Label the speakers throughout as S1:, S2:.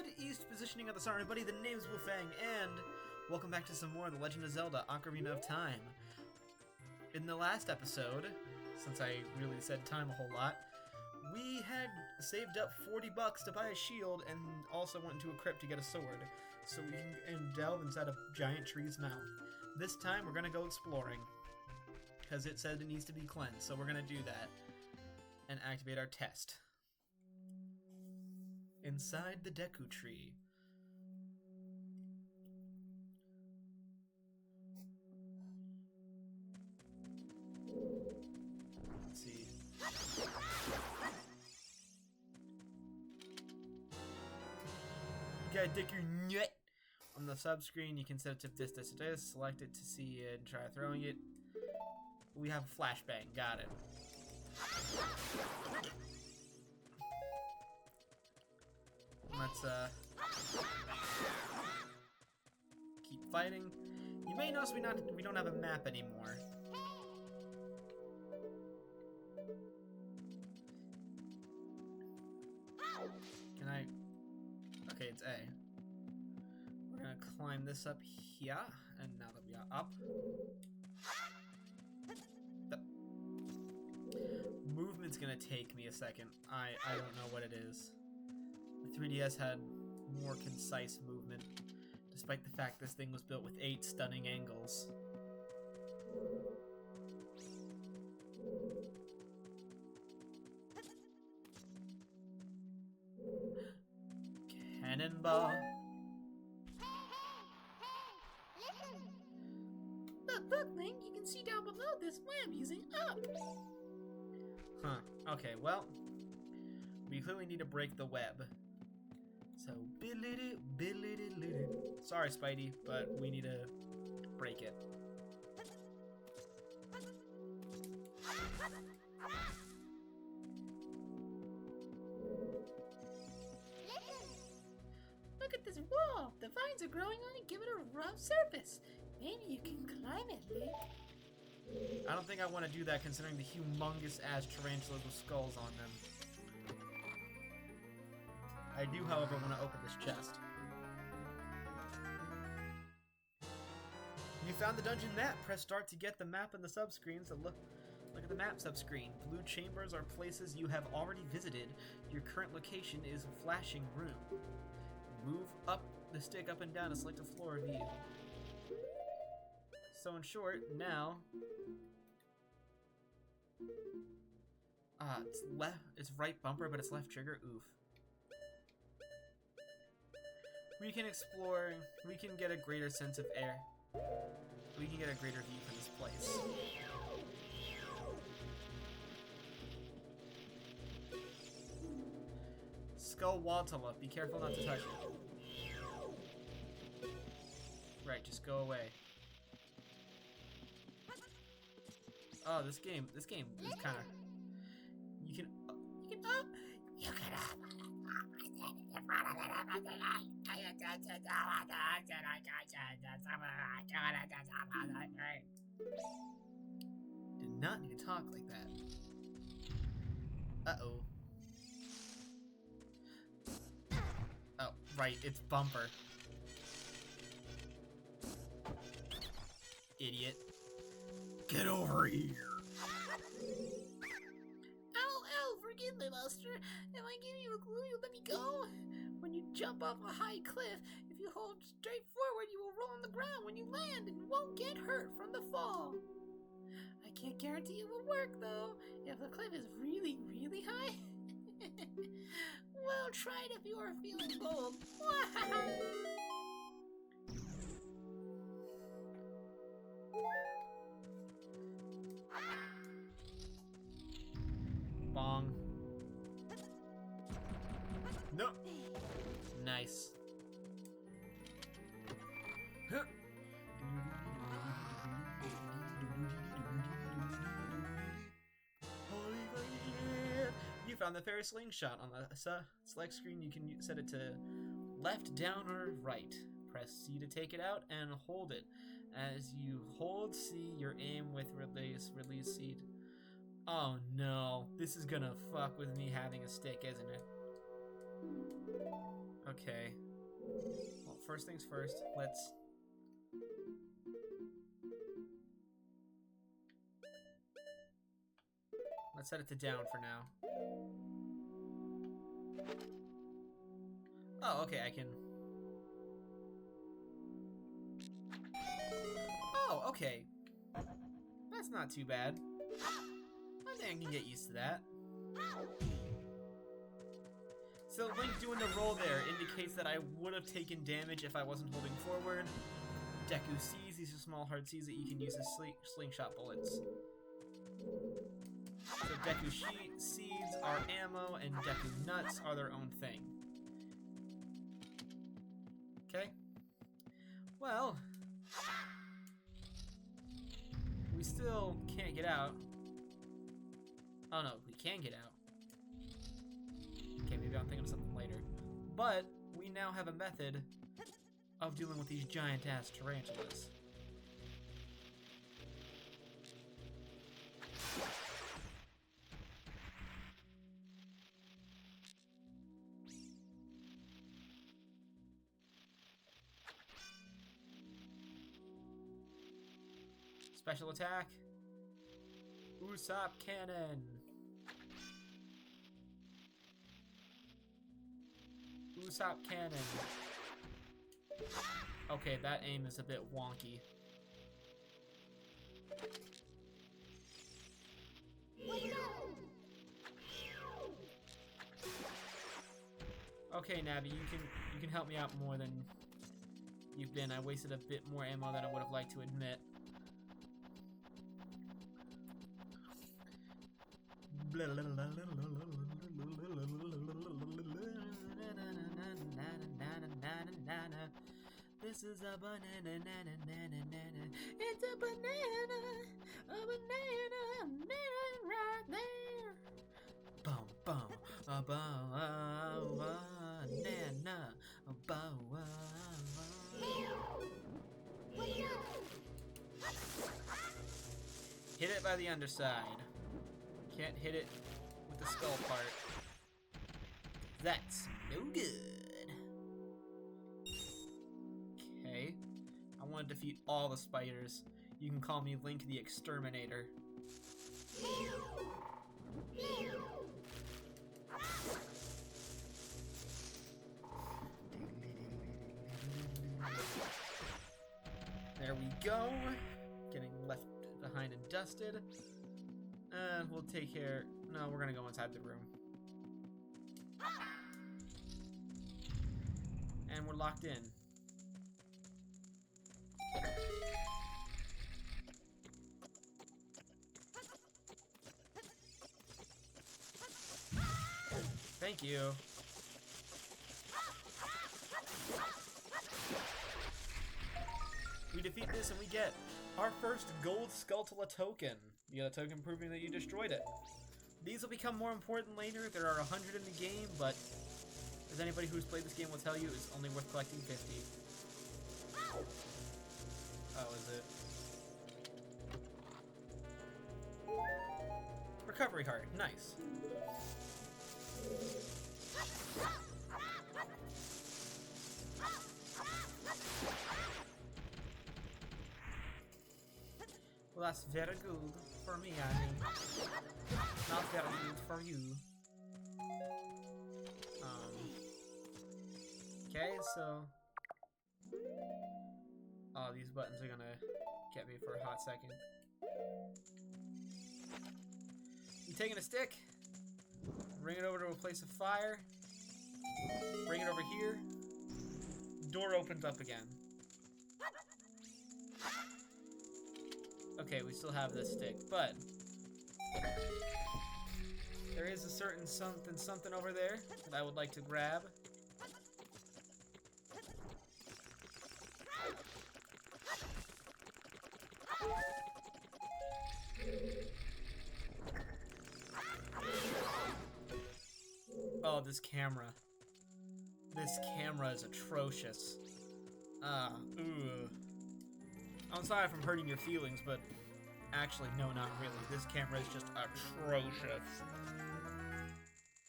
S1: Good East positioning of the star, everybody. The name's Wufang, and welcome back to some more of The Legend of Zelda: Ocarina of Time. In the last episode, since I really said time a whole lot, we had saved up 40 bucks to buy a shield and also went into a crypt to get a sword, so we can delve inside a giant tree's mouth. This time we're gonna go exploring, because it said it needs to be cleansed, so we're gonna do that and activate our test. Inside the Deku Tree. Let's see. You gotta dig your nut! On the sub-screen, you can set it to this, select it to see it, and try throwing it. We have a flashbang, got it. Let's keep fighting. You may notice we don't have a map anymore. Can I? Okay, it's A. We're gonna climb this up here, and now that we are up, the movement's gonna take me a second. I don't know what it is. The 3DS had more concise movement, despite the fact this thing was built with 8 stunning angles. Cannonball.
S2: Look, Link, you can see down below this lamp using up.
S1: Huh. Okay, well, we clearly need to break the web. So, sorry, Spidey, but we need to break it.
S2: Look at this wall. The vines are growing on it. Give it a rough surface. Maybe you can climb it, Link.
S1: I don't think I want to do that, considering the humongous-ass tarantulas with skulls on them. I do, however, want to open this chest. You found the dungeon map. Press start to get the map in the subscreen. So look at the map subscreen. Blue chambers are places you have already visited. Your current location is flashing room. Move up the stick up and down to select a floor view. So in short, now it's left. It's right bumper, but it's left trigger. Oof. We can explore, we can get a greater sense of air. We can get a greater view from this place. Skullwatala, be careful not to touch it. Right, just go away. Oh, this game is kinda... You can did not need to talk like that. Uh-oh. Oh, right, it's bumper. Idiot. Get over here!
S2: Ow, forgive me, Buster. If I give you a clue, you'll let me go? When you jump off a high cliff, if you hold straight forward, you will roll on the ground when you land and won't get hurt from the fall. I can't guarantee it will work, though. If the cliff is really, really high, well, try it if you are feeling bold.
S1: Bong. No. Nice. You found the fairy slingshot. On the select screen, you can set it to left, down, or right. Press C to take it out and hold it. As you hold C, your aim with release C. Oh no, this is gonna fuck with me having a stick, isn't it? Okay. first things first, let's set it to down for now. Oh, okay, I can... Oh, okay. That's not too bad. I think I can get used to that. So Link doing the roll there indicates that I would have taken damage if I wasn't holding forward. Deku Seeds, these are small hard seeds that you can use as slingshot bullets. So Deku Seeds are ammo, and Deku Nuts are their own thing. Okay. Well, we still can't get out. Oh no, we can get out. Okay, maybe I'm thinking of something later. But we now have a method of dealing with these giant-ass tarantulas. Special attack. Usopp Cannon. Usopp Cannon. Okay, that aim is a bit wonky. Okay, Navi, you can help me out more than you've been. I wasted a bit more ammo than I would have liked to admit. This is a banana, nana, nana, nana. It's a banana right there. Bum bum, a banana, a Hit it by the underside. Can't hit it with the skull part. That's no good. Okay. I want to defeat all the spiders. You can call me Link the Exterminator. There we go. Getting left behind and dusted. We'll take care... No, we're gonna go inside the room. And we're locked in. Thank you. We defeat this and we get our first gold Skulltula token. You get a token proving that you destroyed it. These will become more important later. There are 100 in the game, but as anybody who's played this game will tell you, it's only worth collecting 50. Oh, is it? Recovery heart, nice. Well, that's very good for me, I mean. Not very good for you. Okay, so... Oh, these buttons are gonna get me for a hot second. You taking a stick, bring it over to a place of fire, bring it over here, door opens up again. Okay, we still have this stick, but there is a certain something over there that I would like to grab. Oh, this camera. This camera is atrocious. Ooh. I'm sorry if I'm hurting your feelings, but actually, no, not really. This camera is just atrocious.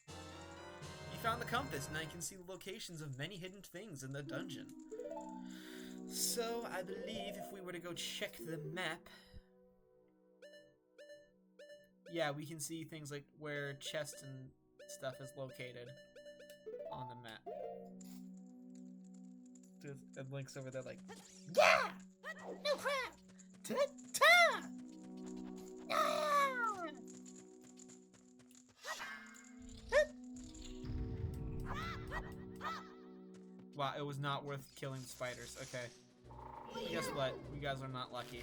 S1: You found the compass, and I can see the locations of many hidden things in the dungeon. So, I believe if we were to go check the map... Yeah, we can see things like where chest and stuff is located on the map. And Link's over there like,
S2: Yeah! No crap! Ta-ta! Ah!
S1: wow, it was not worth killing the spiders. Okay. Guess what? You guys are not lucky.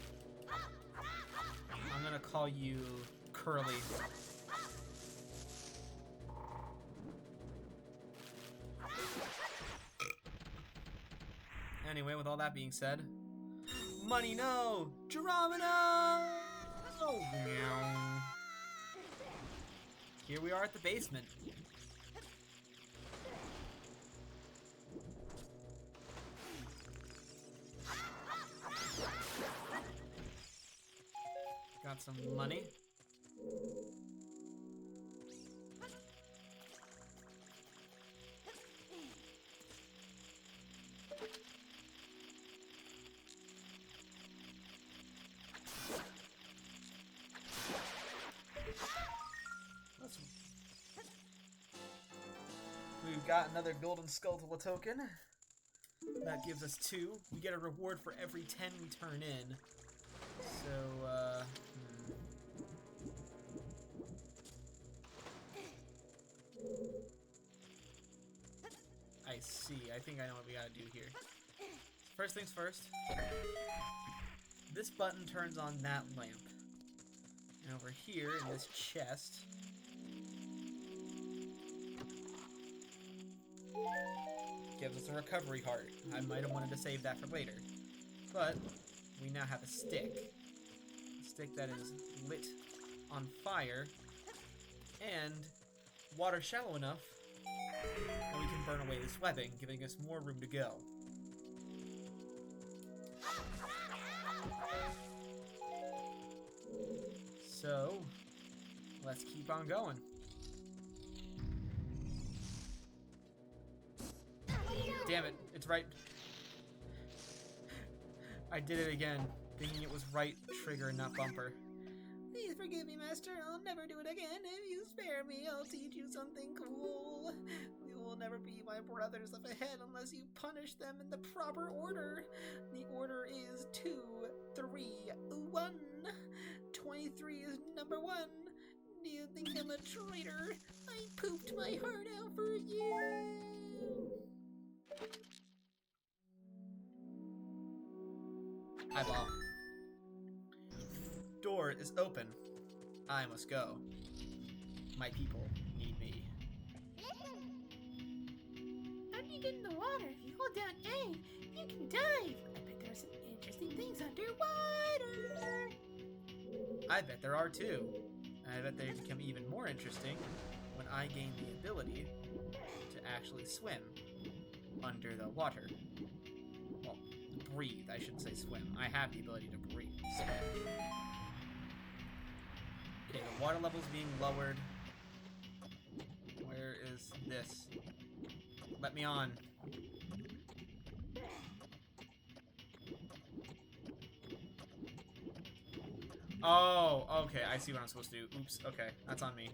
S1: I'm gonna call you Curly. Anyway, with all that being said, money no! Geronimo! Meow. Here we are at the basement. Got some money. We've got another golden skull token. That gives us 2. We get a reward for every 10 we turn in. So, I see. I think I know what we gotta do here. First things first. This button turns on that lamp. And over here in this chest... gives us a recovery heart. I might have wanted to save that for later. But we now have a stick. A stick that is lit on fire and water shallow enough that we can burn away this webbing, giving us more room to go. So, let's keep on going. Damn it, it's right. I did it again, thinking it was right trigger, not bumper.
S2: Please forgive me, Master. I'll never do it again. If you spare me, I'll teach you something cool. We will never be my brothers up ahead unless you punish them in the proper order. The order is 2, 3, 1. 23 is number 1. Do you think I'm a traitor? I pooped my heart out for you.
S1: Eyeball. Door is open. I must go. My people need me.
S2: How do you get in the water? If you hold down A, you can dive. I bet there's some interesting things underwater.
S1: I bet there are too. I bet they become even more interesting when I gain the ability to actually swim under the water. Well, breathe. I shouldn't say swim. I have the ability to breathe. So. Okay, the water level's being lowered. Where is this? Let me on. Oh, okay. I see what I'm supposed to do. Oops. Okay, that's on me.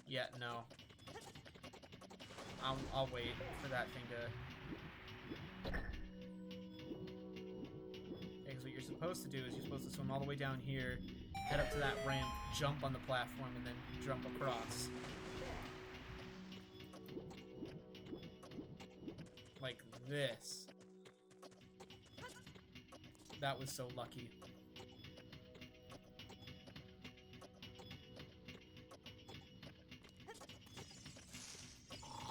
S1: Yeah, no. I'll wait for that thing to... Because what you're supposed to do is you're supposed to swim all the way down here, head up to that ramp, jump on the platform, and then jump across. Like this. That was so lucky.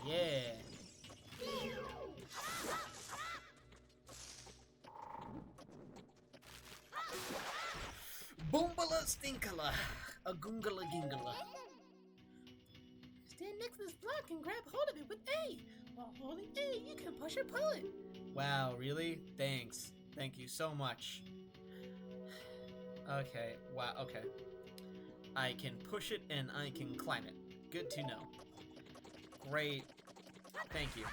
S1: Yeah. Boombala stinkala, a goongala gingala.
S2: Stand next to this block and grab hold of it with A. while holding A, you can push or pull it.
S1: Wow, really? Thanks. Thank you so much. Okay, wow, okay. I can push it and I can climb it. Good to know. Great. Thank you.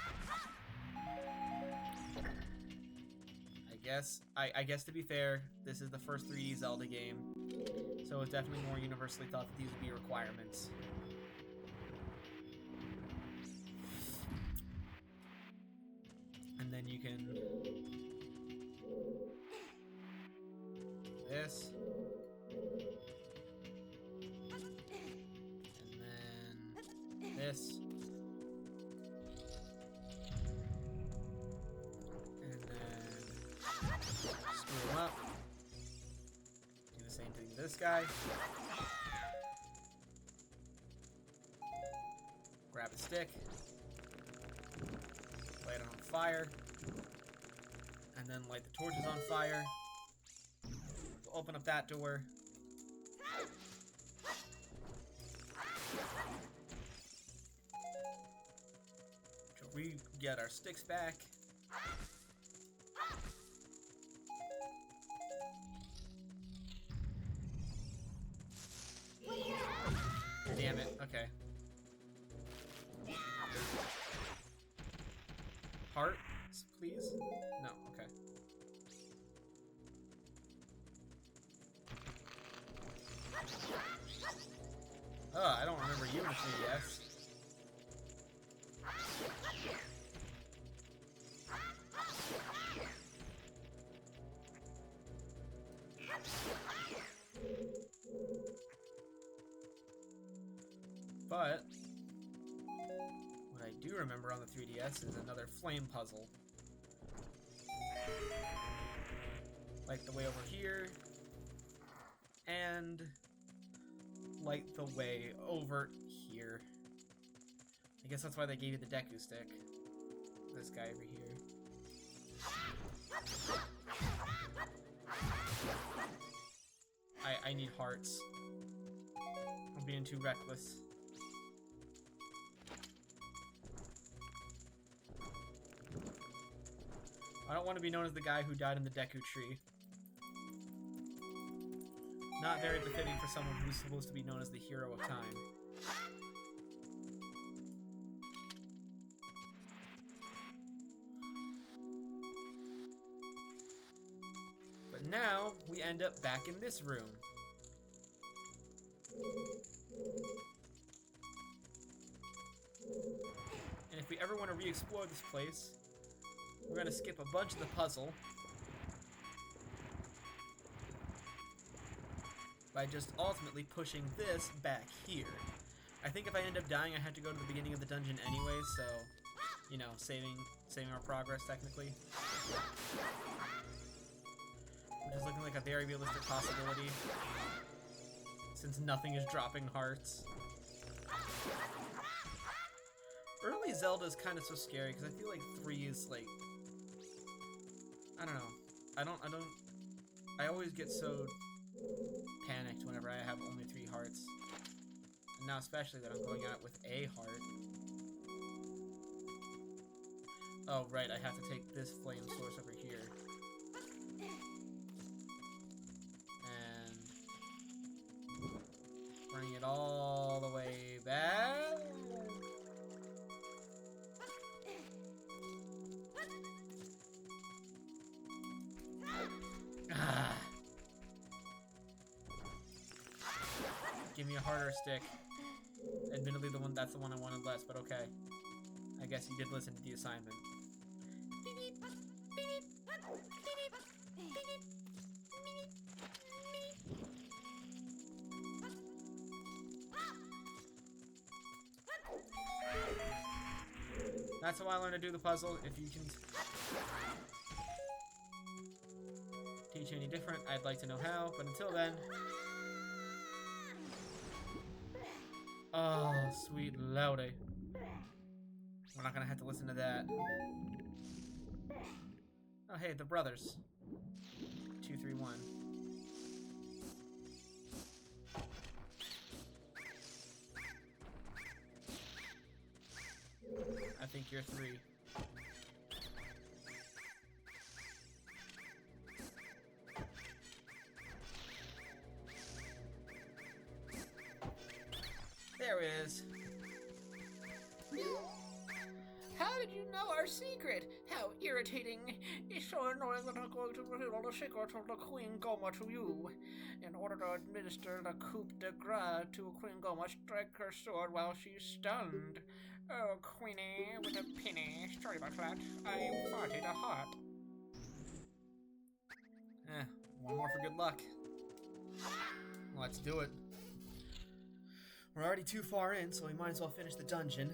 S1: I guess to be fair, this is the first 3D Zelda game, so it's definitely more universally thought that these would be requirements. And then you can do this. And then this. And then screw him up. Do the same thing to this guy. Grab a stick. Light it on fire. And then light the torches on fire. Open up that door. We get our sticks back. Damn it, okay. Heart, please? No, okay. Oh, I don't remember you in the 3DS. But what I do remember on the 3DS is another flame puzzle. Light the way over here, and light the way over here. I guess that's why they gave you the Deku stick. This guy over here. I need hearts. I'm being too reckless. I don't want to be known as the guy who died in the Deku tree. Not very befitting for someone who's supposed to be known as the hero of time. But now, we end up back in this room. And if we ever want to re-explore this place, we're going to skip a bunch of the puzzle by just ultimately pushing this back here. I think if I end up dying, I have to go to the beginning of the dungeon anyway, so, you know, saving our progress, technically. Which is looking like a very realistic possibility, since nothing is dropping hearts. Early Zelda is kind of so scary, because I feel like 3 is, like, I don't know. I always get so panicked whenever I have only 3 hearts. And now especially that I'm going out with a heart. Oh, right, I have to take this flame source over here. And bring it all the way back. Give me a harder stick. Admittedly, that's the one I wanted less, but okay. I guess you did listen to the assignment. That's how I learned to do the puzzle. If you can teach you any different, I'd like to know how, but until then... Oh, sweet lordy. We're not gonna have to listen to that. Oh, hey, the brothers. 2, 3, 1. I think you're 3. there is.
S2: How did you know our secret? How irritating. It's so annoying that I'm going to reveal the secret of the Queen Goma to you. In order to administer the coup de grace to Queen Goma, strike her sword while she's stunned. Oh, Queenie, with a penny. Sorry about that. I farted a heart.
S1: One more for good luck. Let's do it. We're already too far in, so we might as well finish the dungeon.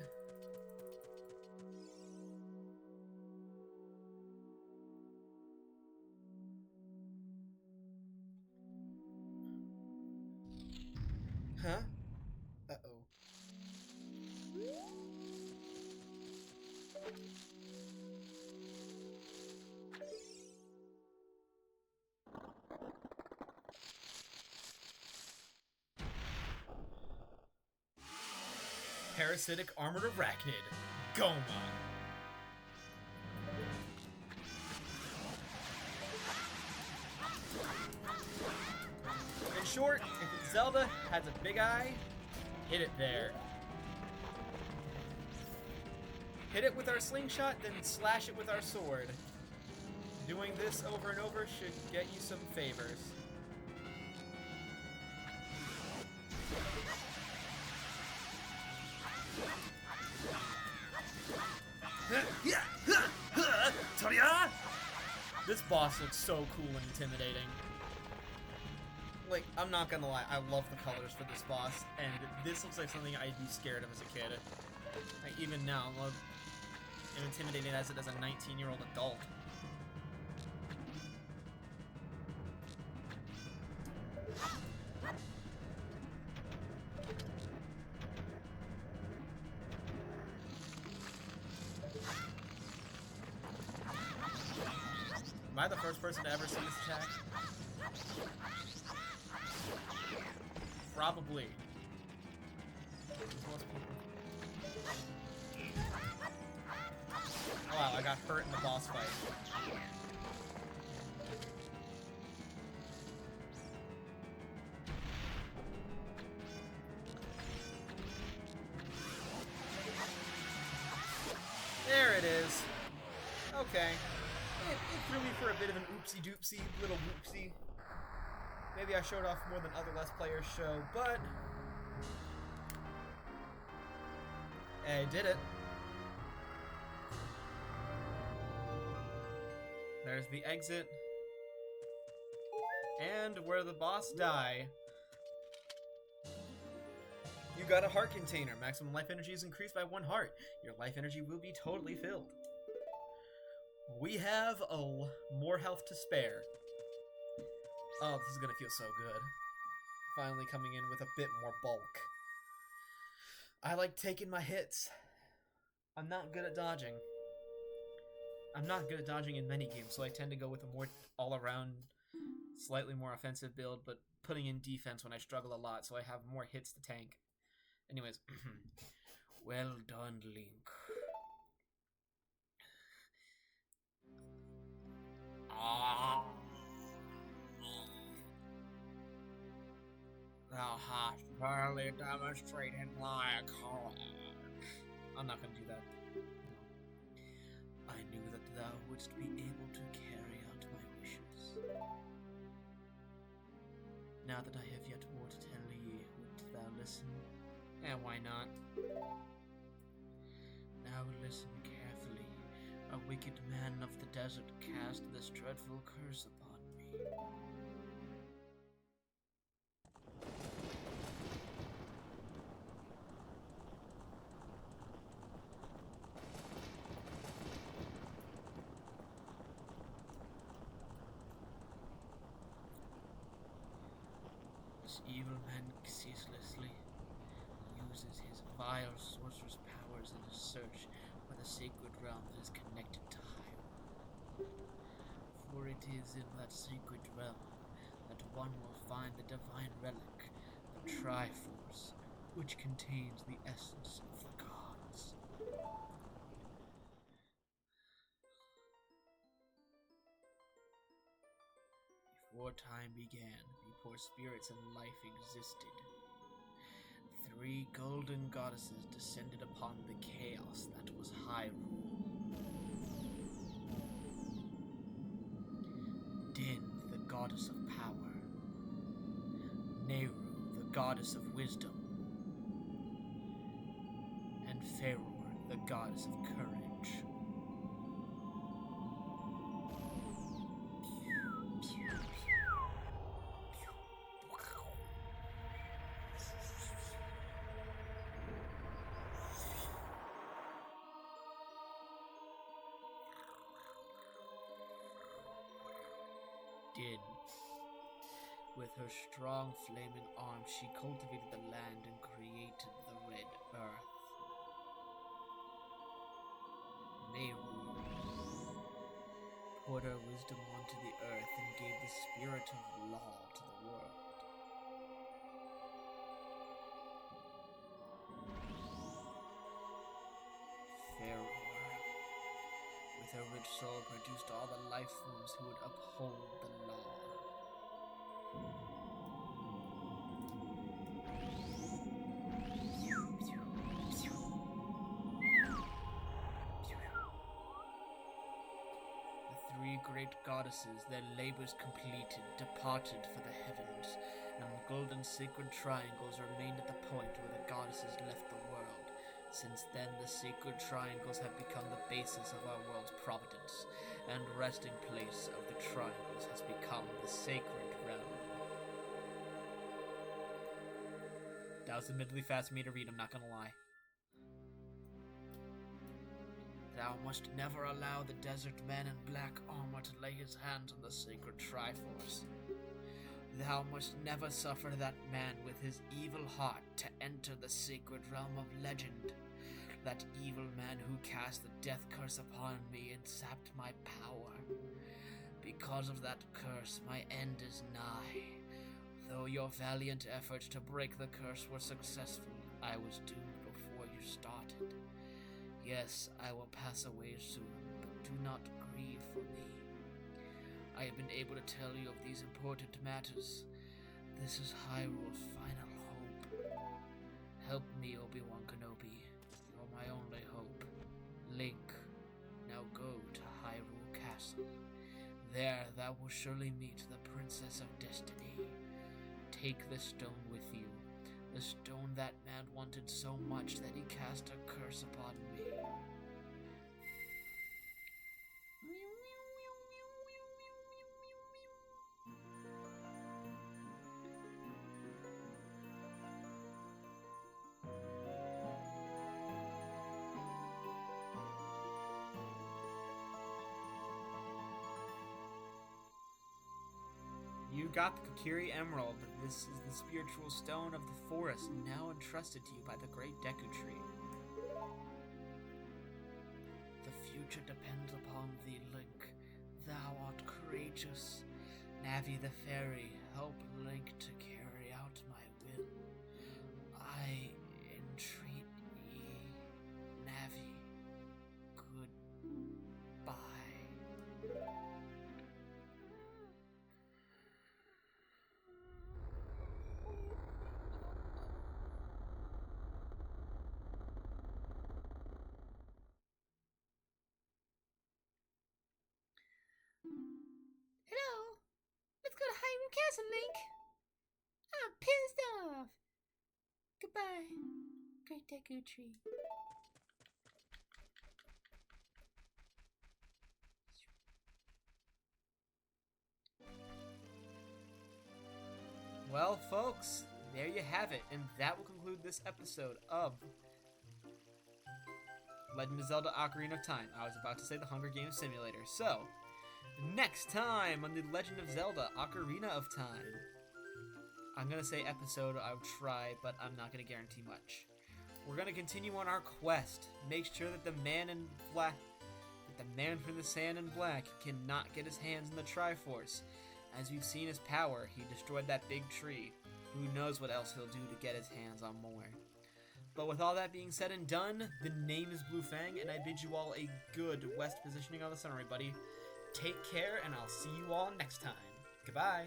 S1: Huh? Uh-oh. Parasitic Armored Arachnid, Goma. In short, if Zelda has a big eye, hit it there. Hit it with our slingshot, then slash it with our sword. Doing this over and over should get you some favors. This boss looks so cool and intimidating. Like, I'm not gonna lie, I love the colors for this boss, and this looks like something I'd be scared of as a kid. Like, even now, I'm intimidated as it as a 19-year-old adult. Am I the first person to ever see this attack? Probably. Oh, wow, I got hurt in the boss fight. There it is. Okay. It threw me for a bit of an oopsie-doopsie, little whoopsie. Maybe I showed off more than other Let's Players show, but I did it. There's the exit. And where the boss die. You got a heart container. Maximum life energy is increased by 1 heart. Your life energy will be totally filled. We have, more health to spare. Oh, this is gonna feel so good. Finally coming in with a bit more bulk. I like taking my hits. I'm not good at dodging. I'm not good at dodging in many games, so I tend to go with a more all-around, slightly more offensive build, but putting in defense when I struggle a lot, so I have more hits to tank. Anyways, well done, Link. Thou hast barely demonstrated my courage. I'm not gonna do that. No. I knew that thou wouldst be able to carry out my wishes. Now that I have yet more to tell ye, wilt thou listen? And why not? Now listen carefully. A wicked man of the desert cast this dreadful curse upon me. This evil man ceaselessly uses his vile sorcerer's powers in his search for the sacred realm that is connected to Hyrule. For it is in that sacred realm that one will find the divine relic, the Triforce, which contains the essence of the gods. Before time began, before spirits and life existed, 3 3 golden goddesses descended upon the chaos that was Hyrule. Din, the goddess of power. Nehru, the goddess of wisdom. And Farour, the goddess of courage. Din. With her strong flaming arms, she cultivated the land and created the Red Earth. Nehru poured her wisdom onto the earth and gave the spirit of law to the world. Farour, with her rich soul, produced all the life forms who would uphold the law. The 3 great goddesses, their labors completed, departed for the heavens, and golden sacred triangles remained at the point where the goddesses left the world. Since then, the sacred triangles have become the basis of our world's providence, and resting place of the triangles has become the sacred realm. That was admittedly fast for me to read, I'm not gonna lie. Thou must never allow the desert man in black armor to lay his hands on the sacred Triforce. Thou must never suffer that man with his evil heart to enter the sacred realm of legend. That evil man who cast the death curse upon me and sapped my power. Because of that curse, my end is nigh. Though your valiant efforts to break the curse were successful, I was doomed before you started. Yes, I will pass away soon, but do not grieve for me. I have been able to tell you of these important matters. This is Hyrule's final hope. Help me, Obi-Wan Kenobi. You're my only hope. Link, now go to Hyrule Castle. There thou will surely meet the Princess of Destiny. Take the stone with you. The stone that man wanted so much that he cast a curse upon me. You got the Kokiri Emerald. This is the spiritual stone of the forest, now entrusted to you by the great Deku Tree. The future depends upon thee, Link. Thou art courageous. Navi the fairy, help Link to carry out my will. I entreat ye, Navi. Goodbye.
S2: Hello? Let's go to Hyrule Castle, Link. I'm pissed off. Goodbye, great Deku Tree.
S1: Well, folks, there you have it, and that will conclude this episode of Legend of Zelda Ocarina of Time. I was about to say the Hunger Games Simulator. So, next time on the Legend of Zelda Ocarina of Time. I'm going to say episode, I would try, but I'm not going to guarantee much. We're going to continue on our quest. Make sure that the man in black, that the man from the sand in black cannot get his hands in the Triforce. As we've seen his power, he destroyed that big tree. Who knows what else he'll do to get his hands on more. But with all that being said and done, the name is Blue Fang, and I bid you all a good west positioning on the sun, everybody. Take care, and I'll see you all next time. Goodbye.